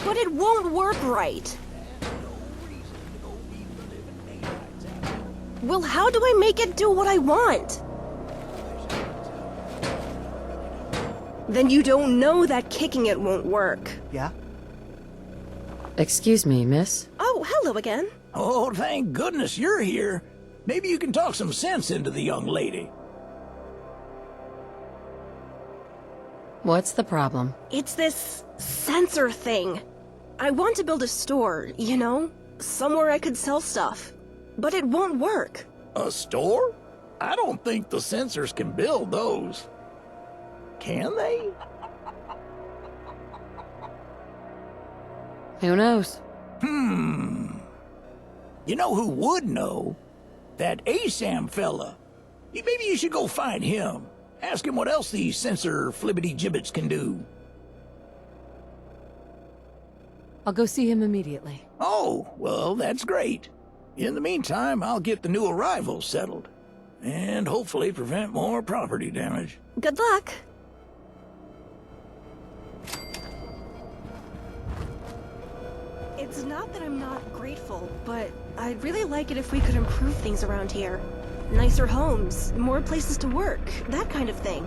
But it won't work right. Well, how do I make it do what I want? Then you don't know that kicking it won't work. Yeah? Excuse me, miss? Oh, hello again. Oh, thank goodness you're here. Maybe you can talk some sense into the young lady. What's the problem? It's this sensor thing. I want to build a store, you know? Somewhere I could sell stuff. But it won't work. A store? I don't think the sensors can build those. Can they? Who knows? You know who would know? That ASAM fella. Maybe you should go find him. Ask him what else these sensor flibbity-gibbets can do. I'll go see him immediately. Oh, well, that's great. In the meantime, I'll get the new arrivals settled. And hopefully prevent more property damage. Good luck. It's not that I'm not grateful, but I'd really like it if we could improve things around here. Nicer homes, more places to work, that kind of thing.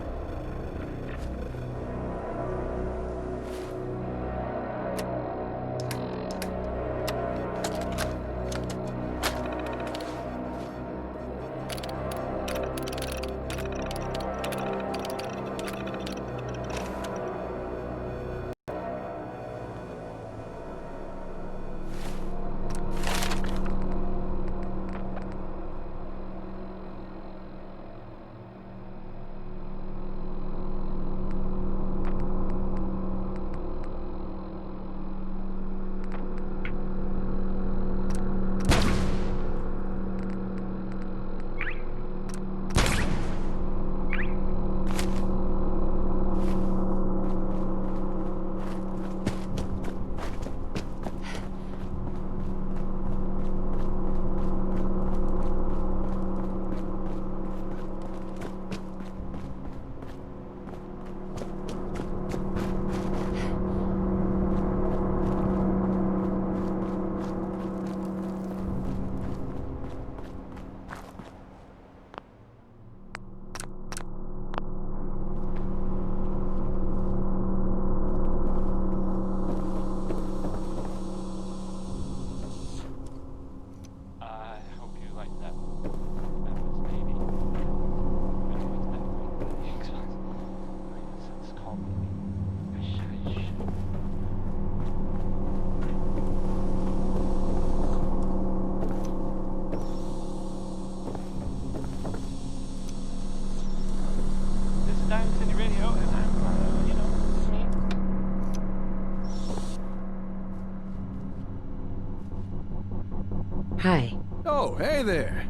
Hi. Oh, hey there.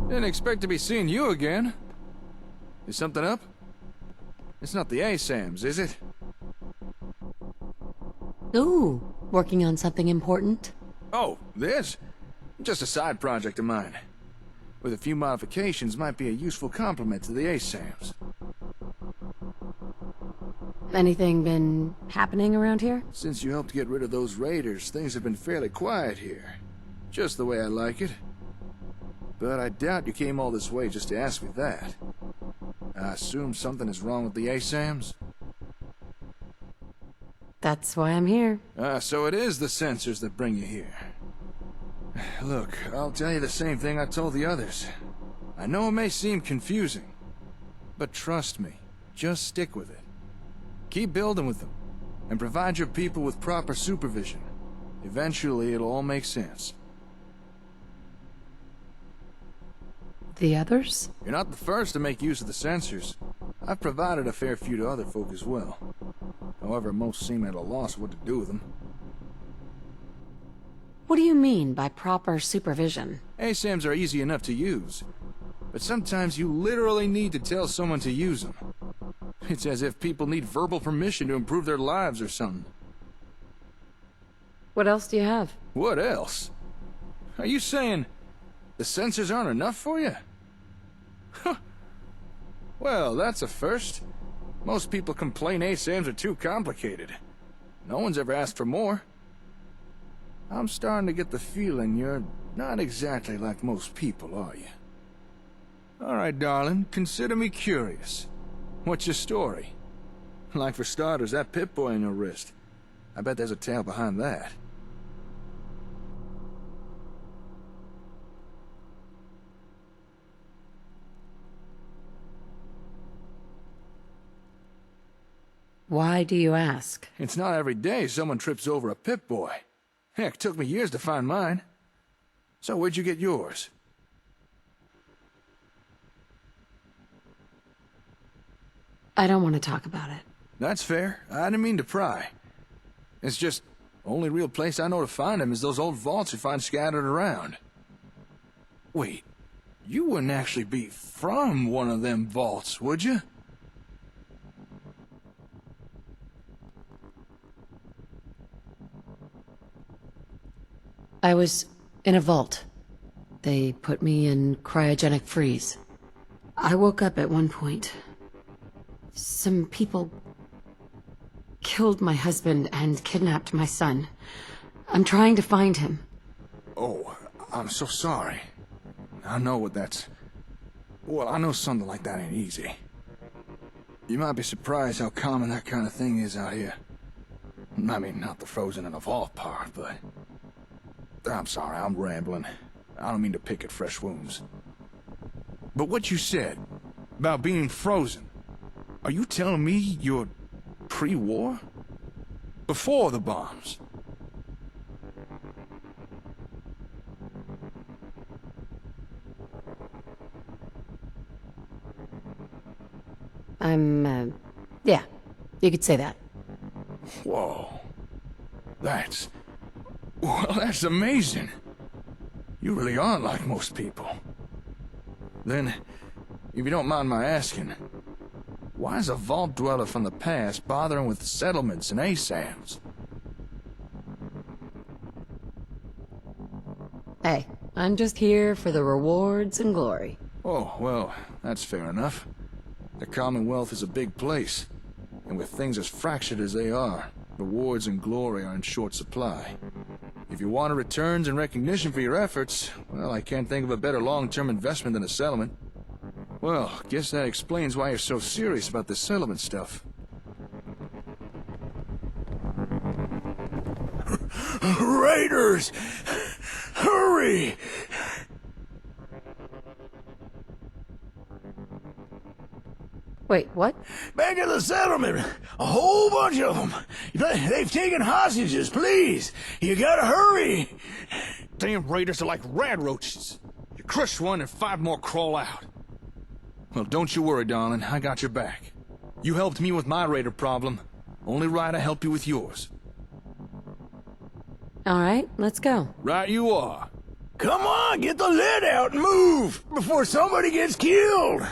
Didn't expect to be seeing you again. Is something up? It's not the ASAMs, is it? Ooh, working on something important? Oh, this? Just a side project of mine. With a few modifications, might be a useful complement to the ASAMs. Anything been happening around here? Since you helped get rid of those raiders, things have been fairly quiet here. Just the way I like it. But I doubt you came all this way just to ask me that. I assume something is wrong with the ASAMs? That's why I'm here. So it is the sensors that bring you here. Look, I'll tell you the same thing I told the others. I know it may seem confusing, but trust me, just stick with it. Keep building with them, and provide your people with proper supervision. Eventually, it'll all make sense. The others? You're not the first to make use of the sensors. I've provided a fair few to other folk as well. However, most seem at a loss what to do with them. What do you mean by proper supervision? ASAMs are easy enough to use, but sometimes you literally need to tell someone to use them. It's as if people need verbal permission to improve their lives or something. What else do you have? What else? Are you saying the sensors aren't enough for you? Huh. Well, that's a first. Most people complain ASAMs are too complicated. No one's ever asked for more. I'm starting to get the feeling you're not exactly like most people, are you? All right, darling, consider me curious. What's your story? Like for starters, that Pip-Boy on your wrist. I bet there's a tale behind that. Why do you ask? It's not every day someone trips over a Pip-Boy. Heck, took me years to find mine. So where'd you get yours? I don't want to talk about it. That's fair. I didn't mean to pry. It's just, only real place I know to find them is those old vaults you find scattered around. Wait, you wouldn't actually be from one of them vaults, would you? I was in a vault. They put me in cryogenic freeze. I woke up at one point. Some people killed my husband and kidnapped my son. I'm trying to find him. Oh, I'm so sorry. I know what that's... Well, I know something like that ain't easy. You might be surprised how common that kind of thing is out here. I mean, not the frozen in a vault part, but... I'm sorry, I'm rambling. I don't mean to pick at fresh wounds. But what you said about being frozen, are you telling me you're pre-war? Before the bombs? Yeah, you could say that. Whoa. Well, that's amazing. You really aren't like most people. Then, if you don't mind my asking, why is a vault dweller from the past bothering with settlements and ASAMs? Hey, I'm just here for the rewards and glory. Oh, well, that's fair enough. The Commonwealth is a big place, and with things as fractured as they are, rewards and glory are in short supply. If you want returns and recognition for your efforts, well, I can't think of a better long-term investment than a settlement. Well, guess that explains why you're so serious about this settlement stuff. Raiders! Hurry! Wait, what? Back at the settlement! A whole bunch of them! They've taken hostages, please! You gotta hurry! Damn raiders are like rad roaches. You crush one and 5 more crawl out. Well, don't you worry, darling. I got your back. You helped me with my raider problem. Only right I help you with yours. All right, let's go. Right you are. Come on, get the lid out and move! Before somebody gets killed!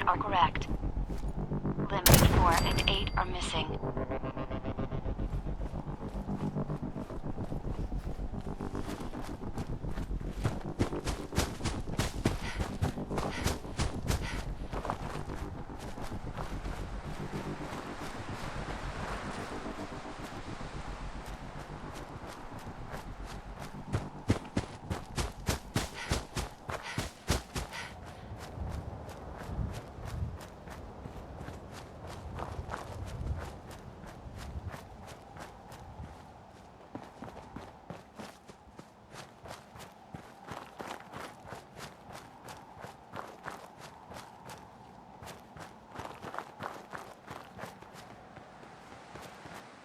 Are correct. Limits 4 and 8 are missing.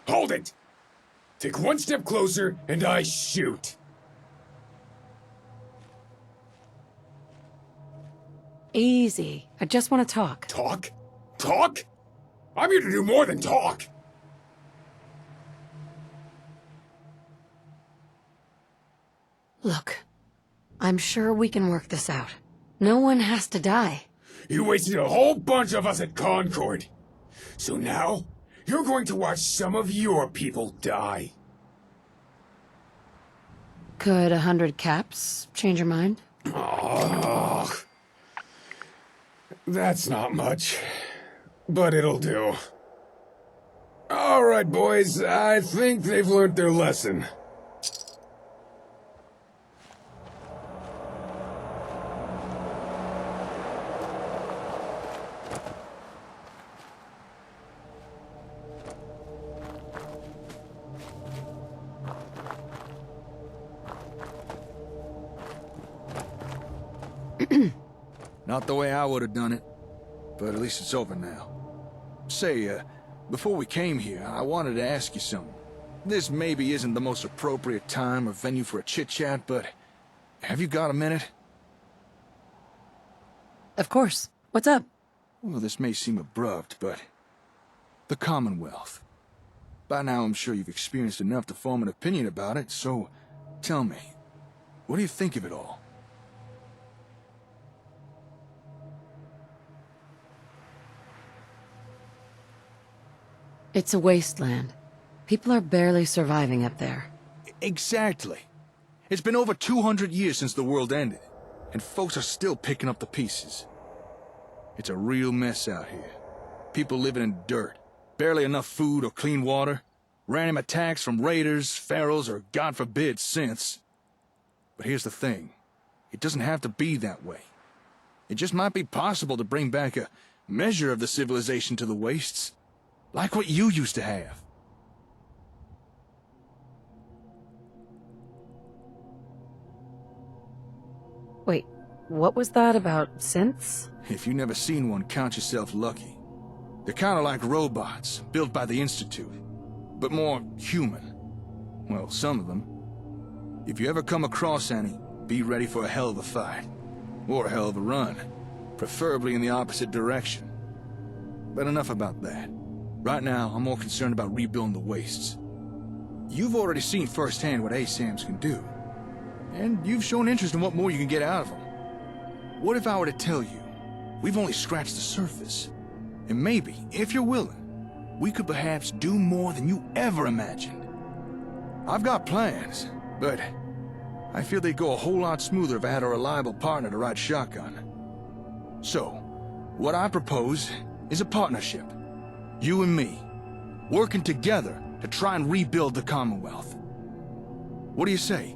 Hold it! Take one step closer, and I shoot. Easy. I just want to talk. Talk? Talk? I'm here to do more than talk! Look, I'm sure we can work this out. No one has to die. You wasted a whole bunch of us at Concord. So now, you're going to watch some of your people die. Could 100 caps change your mind? Oh, that's not much, but it'll do. All right, boys, I think they've learned their lesson. Not the way I would have done it, but at least it's over now. Say, before we came here, I wanted to ask you something. This maybe isn't the most appropriate time or venue for a chit-chat, but have you got a minute? Of course. What's up? Well, this may seem abrupt, but the Commonwealth. By now, I'm sure you've experienced enough to form an opinion about it, so tell me, what do you think of it all? It's a wasteland. People are barely surviving up there. Exactly. It's been over 200 years since the world ended, and folks are still picking up the pieces. It's a real mess out here. People living in dirt, barely enough food or clean water, random attacks from raiders, pharaohs, or God forbid, synths. But here's the thing. It doesn't have to be that way. It just might be possible to bring back a measure of the civilization to the wastes. Like what you used to have. Wait, what was that about synths? If you've never seen one, count yourself lucky. They're kind of like robots, built by the Institute, but more human. Well, some of them. If you ever come across any, be ready for a hell of a fight. Or a hell of a run. Preferably in the opposite direction. But enough about that. Right now, I'm more concerned about rebuilding the wastes. You've already seen firsthand what ASAMs can do. And you've shown interest in what more you can get out of them. What if I were to tell you, we've only scratched the surface? And maybe, if you're willing, we could perhaps do more than you ever imagined. I've got plans, but I feel they'd go a whole lot smoother if I had a reliable partner to ride shotgun. So, what I propose is a partnership. You and me, working together to try and rebuild the Commonwealth. What do you say?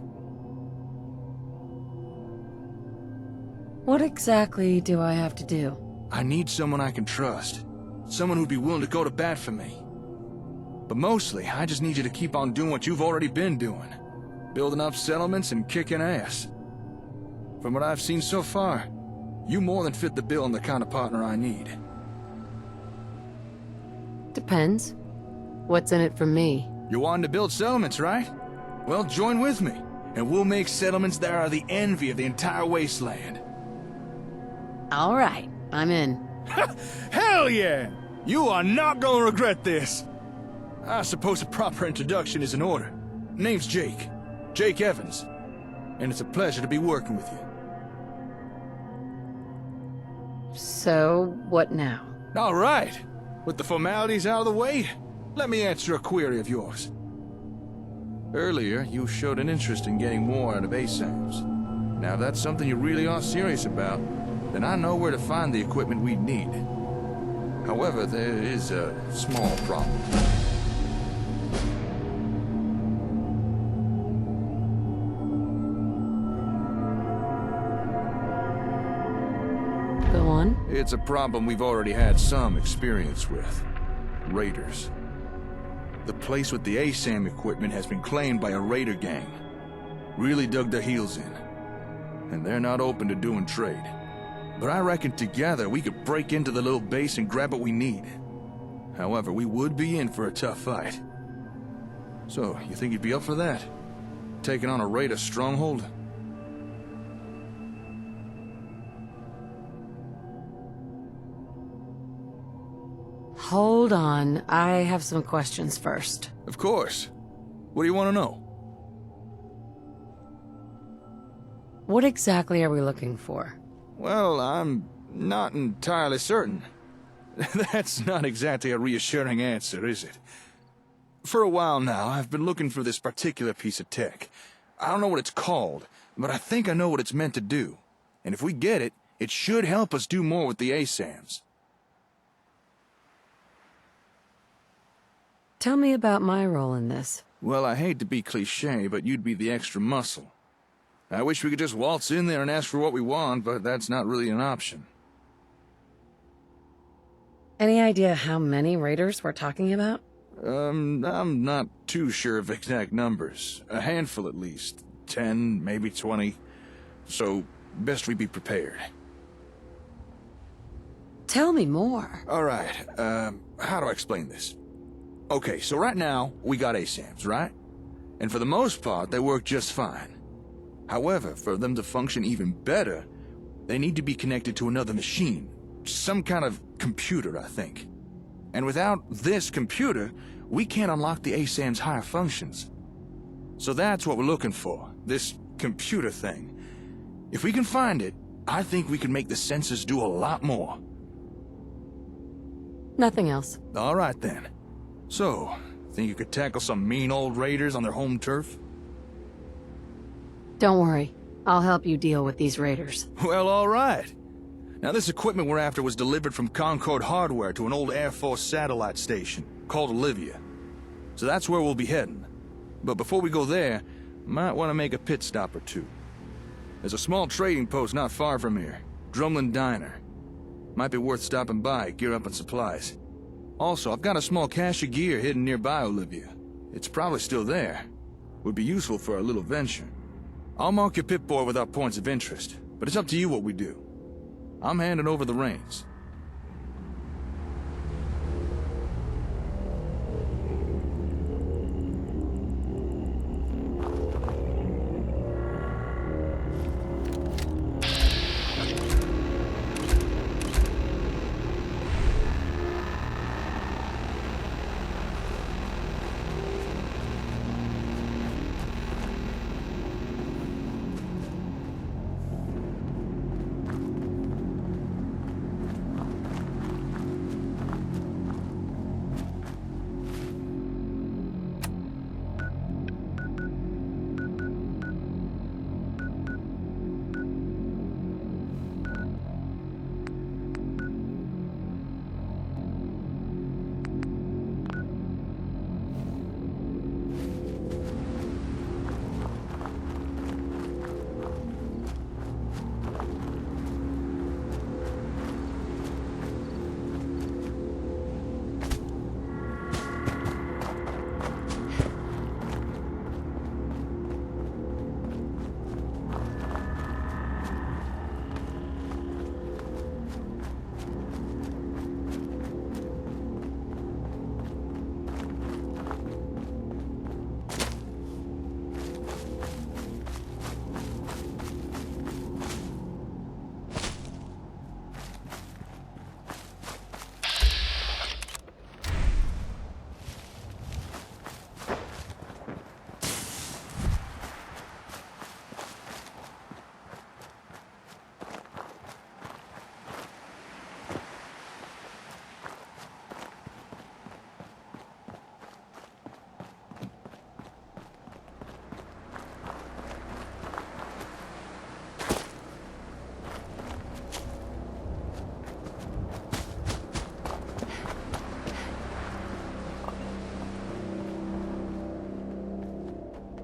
What exactly do I have to do? I need someone I can trust. Someone who'd be willing to go to bat for me. But mostly, I just need you to keep on doing what you've already been doing. Building up settlements and kicking ass. From what I've seen so far, you more than fit the bill on the kind of partner I need. Depends. What's in it for me? You're wanting to build settlements, right? Well, join with me, and we'll make settlements that are the envy of the entire wasteland. All right, I'm in. Hell yeah! You are not gonna regret this! I suppose a proper introduction is in order. Name's Jake. Jake Evans. And it's a pleasure to be working with you. So, what now? All right. With the formalities out of the way, let me answer a query of yours. Earlier, you showed an interest in getting more out of ASAMs. Now, if that's something you really are serious about, then I know where to find the equipment we need. However, there is a small problem. Go on. It's a problem we've already had some experience with. Raiders. The place with the ASAM equipment has been claimed by a raider gang. Really dug their heels in. And they're not open to doing trade. But I reckon together we could break into the little base and grab what we need. However, we would be in for a tough fight. So, you think you'd be up for that? Taking on a raider stronghold? Hold on, I have some questions first. Of course. What do you want to know? What exactly are we looking for? Well, I'm not entirely certain. That's not exactly a reassuring answer, is it? For a while now, I've been looking for this particular piece of tech. I don't know what it's called, but I think I know what it's meant to do. And if we get it, it should help us do more with the ASAMs. Tell me about my role in this. Well, I hate to be cliché, but you'd be the extra muscle. I wish we could just waltz in there and ask for what we want, but that's not really an option. Any idea how many raiders we're talking about? I'm not too sure of exact numbers. A handful at least. 10, maybe 20. So, best we be prepared. Tell me more. Alright, how do I explain this? Okay, so right now, we got ASAMs, right? And for the most part, they work just fine. However, for them to function even better, they need to be connected to another machine. Some kind of computer, I think. And without this computer, we can't unlock the ASAM's higher functions. So that's what we're looking for, this computer thing. If we can find it, I think we can make the sensors do a lot more. Nothing else. All right then. So, think you could tackle some mean old raiders on their home turf? Don't worry. I'll help you deal with these raiders. Well, all right. Now, this equipment we're after was delivered from Concord Hardware to an old Air Force satellite station called Olivia. So that's where we'll be heading. But before we go there, might want to make a pit stop or two. There's a small trading post not far from here, Drumlin Diner. Might be worth stopping by, gear up on supplies. Also, I've got a small cache of gear hidden nearby Olivia. It's probably still there. Would be useful for our little venture. I'll mark your Pip-Boy with our points of interest, but it's up to you what we do. I'm handing over the reins.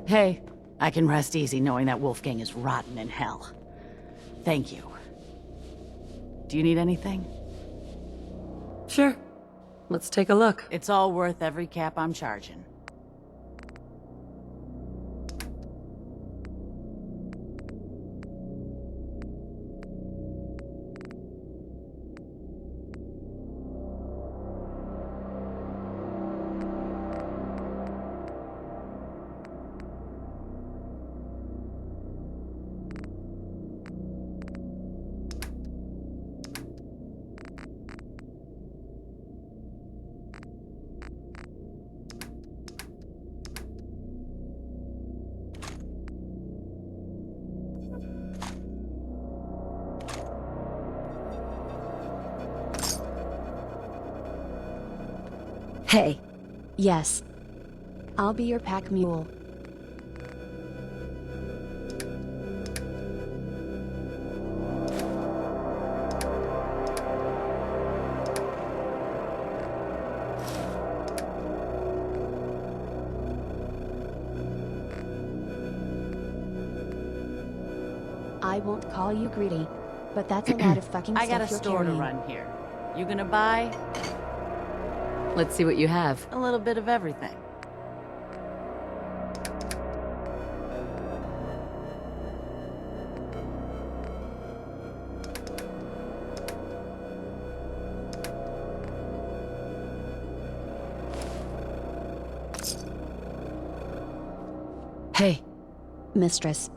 Hey, I can rest easy knowing that Wolfgang is rotten in hell. Thank you. Do you need anything? Sure. Let's take a look. It's all worth every cap I'm charging. Hey, Yes. I'll be your pack mule. I won't call you greedy, but that's a lot of fucking I stuff got a you're store to carrying. run here. You gonna buy? let's see what you have. A little bit of everything. Hey, Mistress.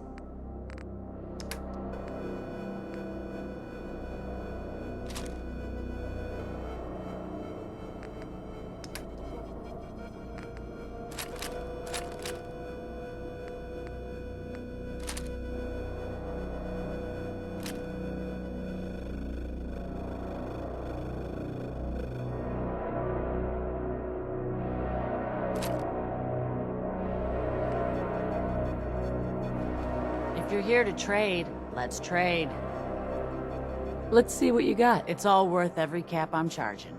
If you're here to trade, let's trade. let's see what you got. It's all worth every cap I'm charging.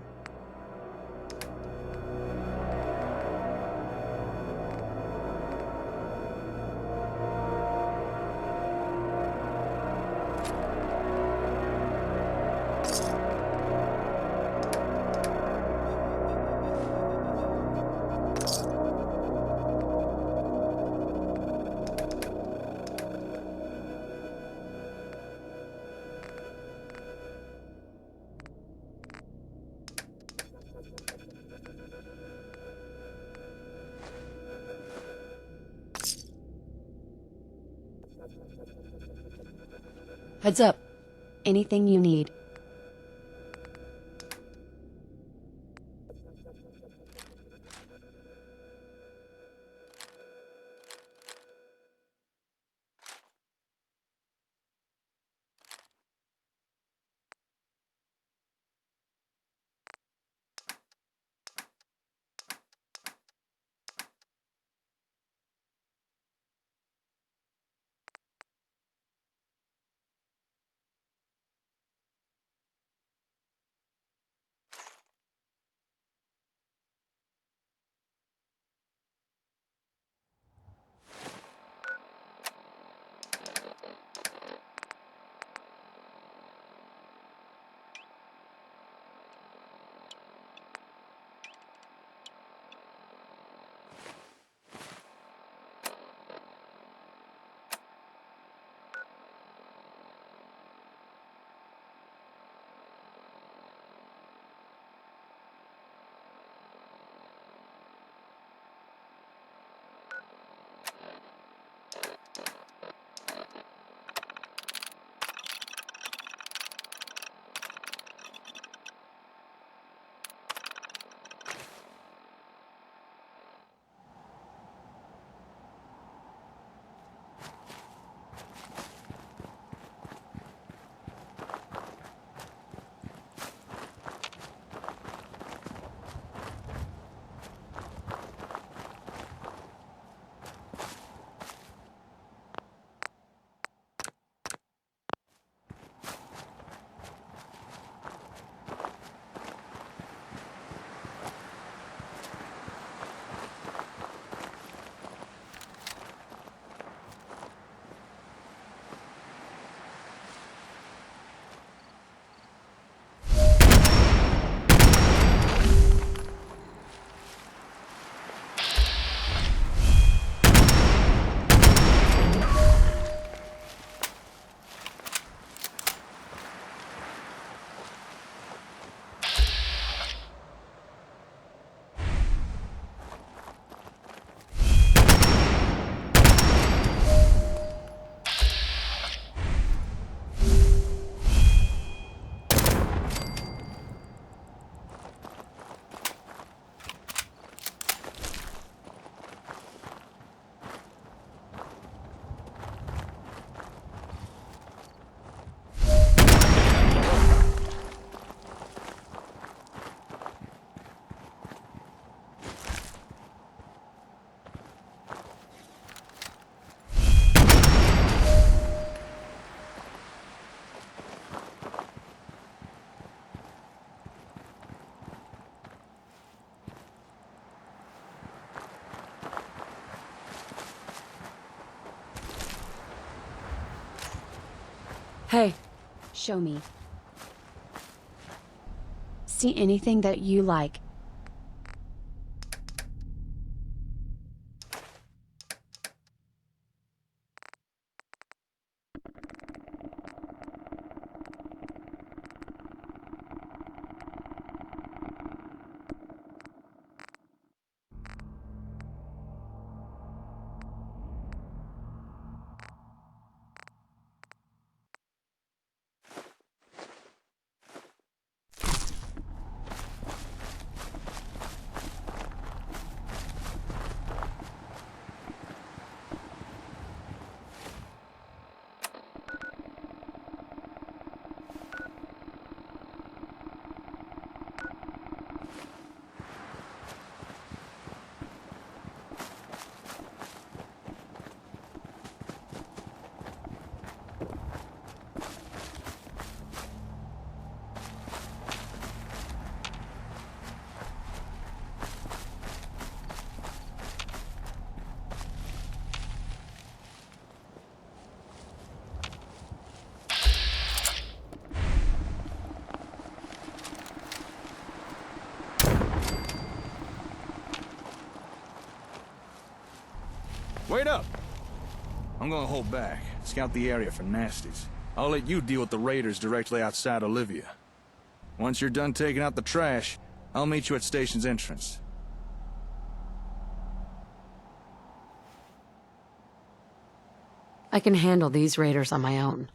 Heads up. Anything you need. Hey, Show me. See anything that you like? Wait up! I'm gonna hold back, scout the area for nasties. I'll let you deal with the raiders directly outside Olivia. Once you're done taking out the trash, I'll meet you at station's entrance. I can handle these raiders on my own.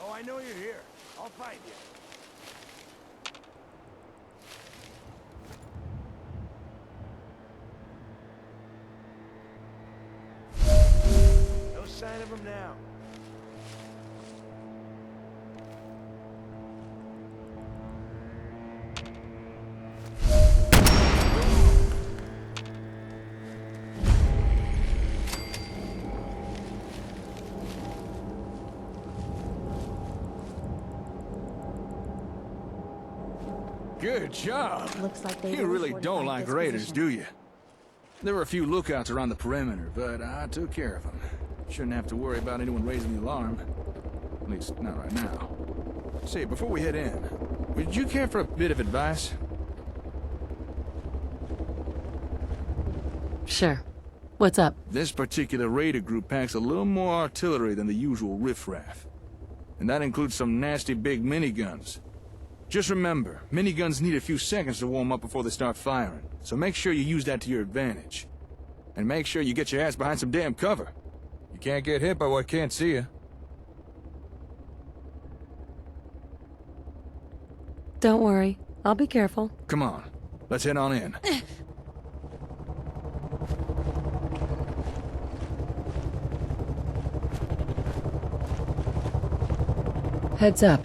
Oh, I know you're here. I'll find you. No sign of him now. Good job. Looks like they You really fortified don't like this raiders, position. do you? There were a few lookouts around the perimeter, but I took care of them. Shouldn't have to worry about anyone raising the alarm. At least, not right now. Say, before we head in, would you care for a bit of advice? Sure. What's up? This particular raider group packs a little more artillery than the usual riffraff. And that includes some nasty big miniguns. Just remember, miniguns need a few seconds to warm up before they start firing, so make sure you use that to your advantage. And make sure you get your ass behind some damn cover. You can't get hit by what can't see you. Don't worry. I'll be careful. Come on, let's head on in. Heads up.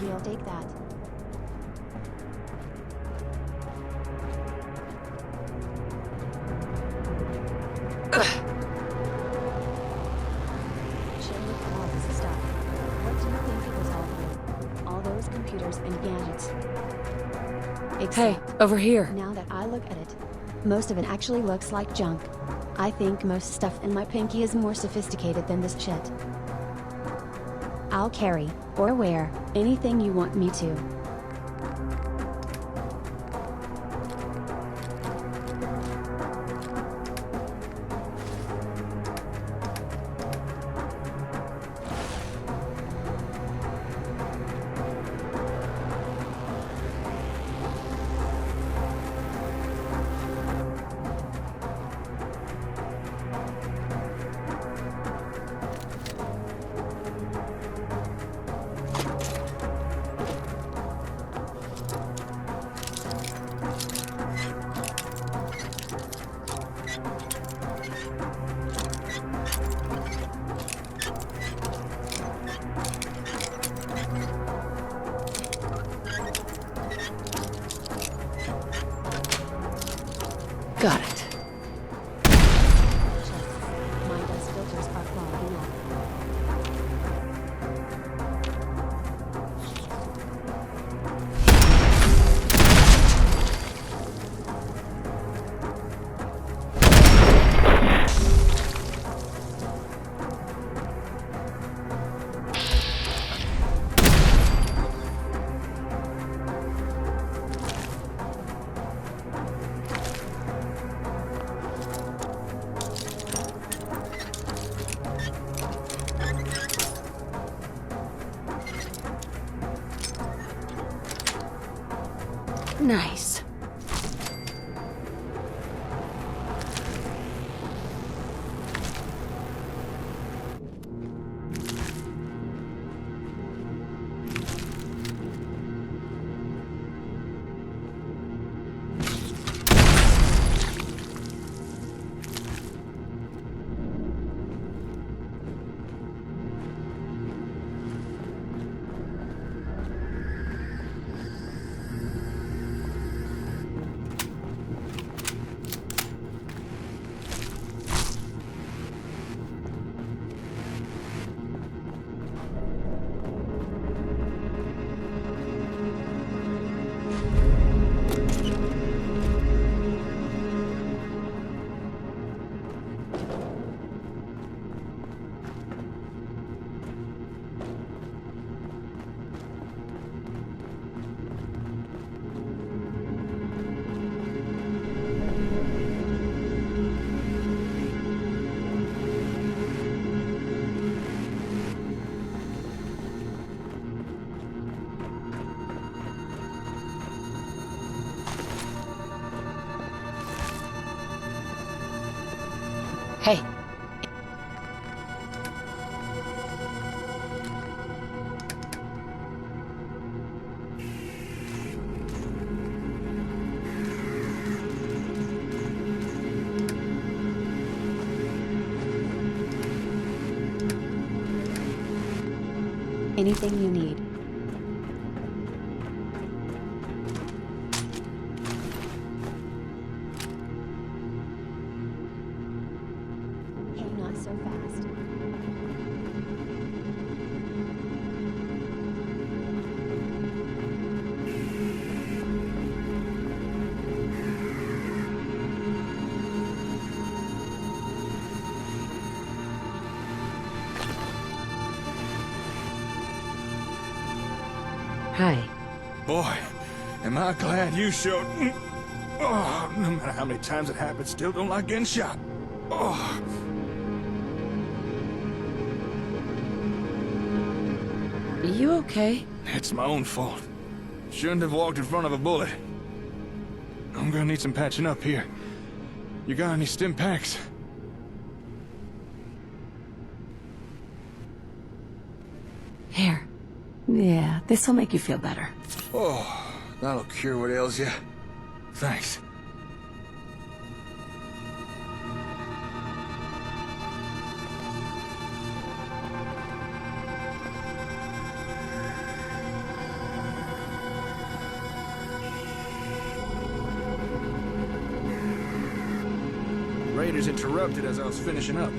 We'll take that. Should look at all this stuff. What do you think it was all for? All those computers and gadgets. Hey, Except, over here. now that I look at it, most of it actually looks like junk. I think most stuff in my pinky is more sophisticated than this shit. I'll carry, or wear, anything you want me to. Got it. My dust filters are clogging up. Nice. Hey. Anything you need. Hey, not so fast. Hi. Boy, am I glad you showed... Oh, no matter how many times it happens, still don't like getting shot. Oh. You okay? It's my own fault. Shouldn't have walked in front of a bullet. I'm gonna need some patching up here. You got any stim packs? Here. Yeah, this'll make you feel better. Oh, that'll cure what ails you. Thanks. elevators interrupted as I was finishing up.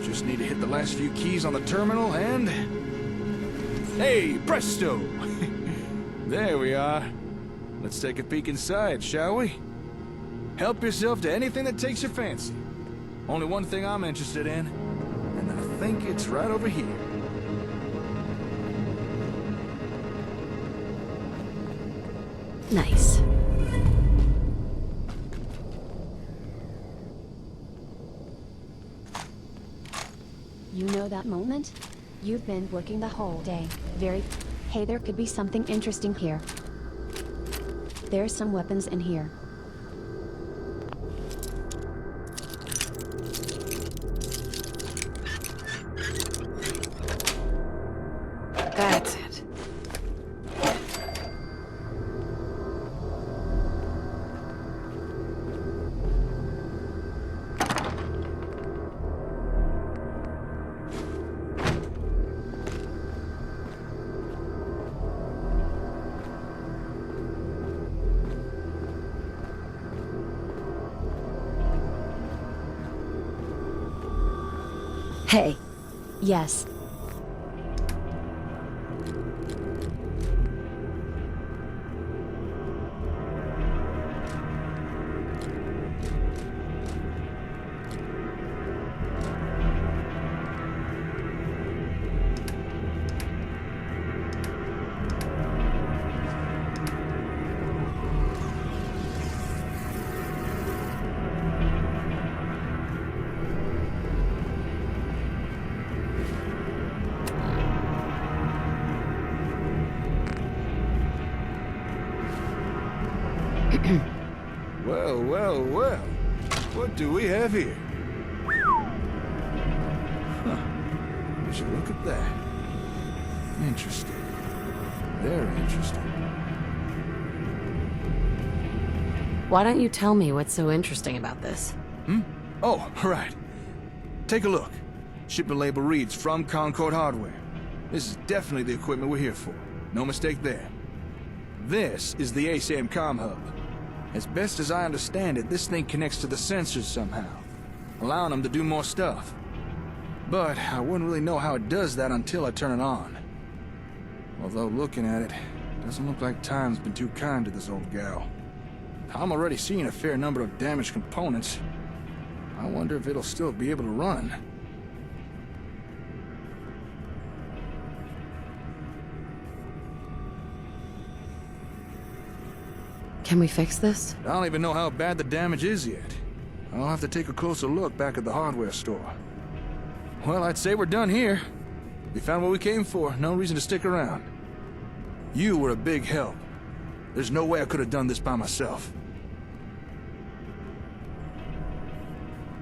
Just need to hit the last few keys on the terminal and... Hey, presto! There we are. Let's take a peek inside, shall we? Help yourself to anything that takes your fancy. Only one thing I'm interested in, and I think it's right over here. Nice. You know that moment? You've been working the whole day. Hey, there could be something interesting here. There's some weapons in here. That's it. Hey. Yes. Well, well, well. What do we have here? Huh. Would you look at that? Interesting. Very interesting. Why don't you tell me what's so interesting about this? Oh, right. Take a look. Shipment label reads, from Concord Hardware. This is definitely the equipment we're here for. No mistake there. This is the ASAM comm hub. As best as I understand it, this thing connects to the sensors somehow, allowing them to do more stuff. But I wouldn't really know how it does that until I turn it on. Although looking at it, doesn't look like time's been too kind to this old gal. I'm already seeing a fair number of damaged components. I wonder if it'll still be able to run. Can we fix this? I don't even know how bad the damage is yet. I'll have to take a closer look back at the hardware store. Well, I'd say we're done here. We found what we came for. No reason to stick around. You were a big help. There's no way I could have done this by myself.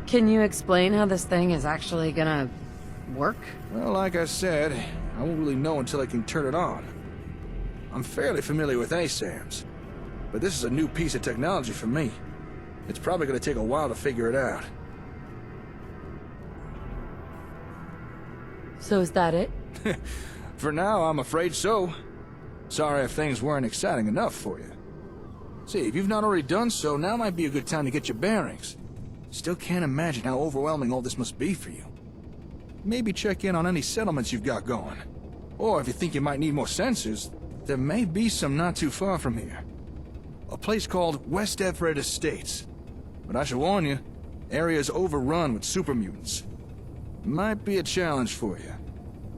Can you explain how this thing is actually gonna work? Well, like I said, I won't really know until I can turn it on. I'm fairly familiar with ASAMs, but this is a new piece of technology for me. It's probably going to take a while to figure it out. So is that it? For now, I'm afraid so. Sorry if things weren't exciting enough for you. See, if you've not already done so, now might be a good time to get your bearings. Still can't imagine how overwhelming all this must be for you. Maybe check in on any settlements you've got going. Or if you think you might need more sensors, there may be some not too far from here. A place called West Everett Estates. But I should warn you, area's overrun with super mutants. Might be a challenge for you,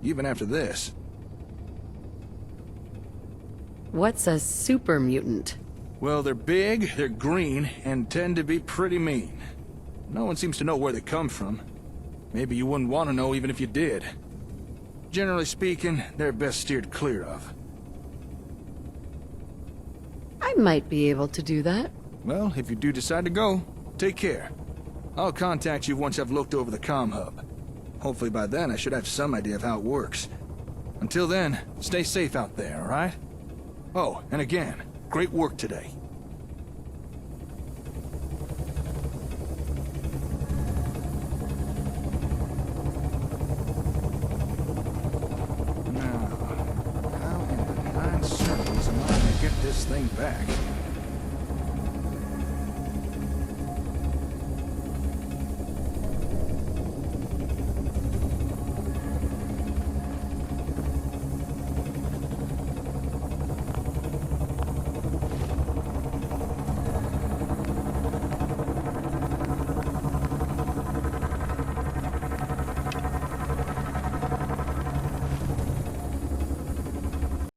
even after this. What's a super mutant? Well, they're big, they're green, and tend to be pretty mean. No one seems to know where they come from. Maybe you wouldn't want to know even if you did. Generally speaking, they're best steered clear of. I might be able to do that. Well, if you do decide to go, take care. I'll contact you once I've looked over the comm hub. Hopefully by then I should have some idea of how it works. Until then, stay safe out there, alright? Oh, and again, great work today. Now, how in the 9 circles am I gonna get this thing back?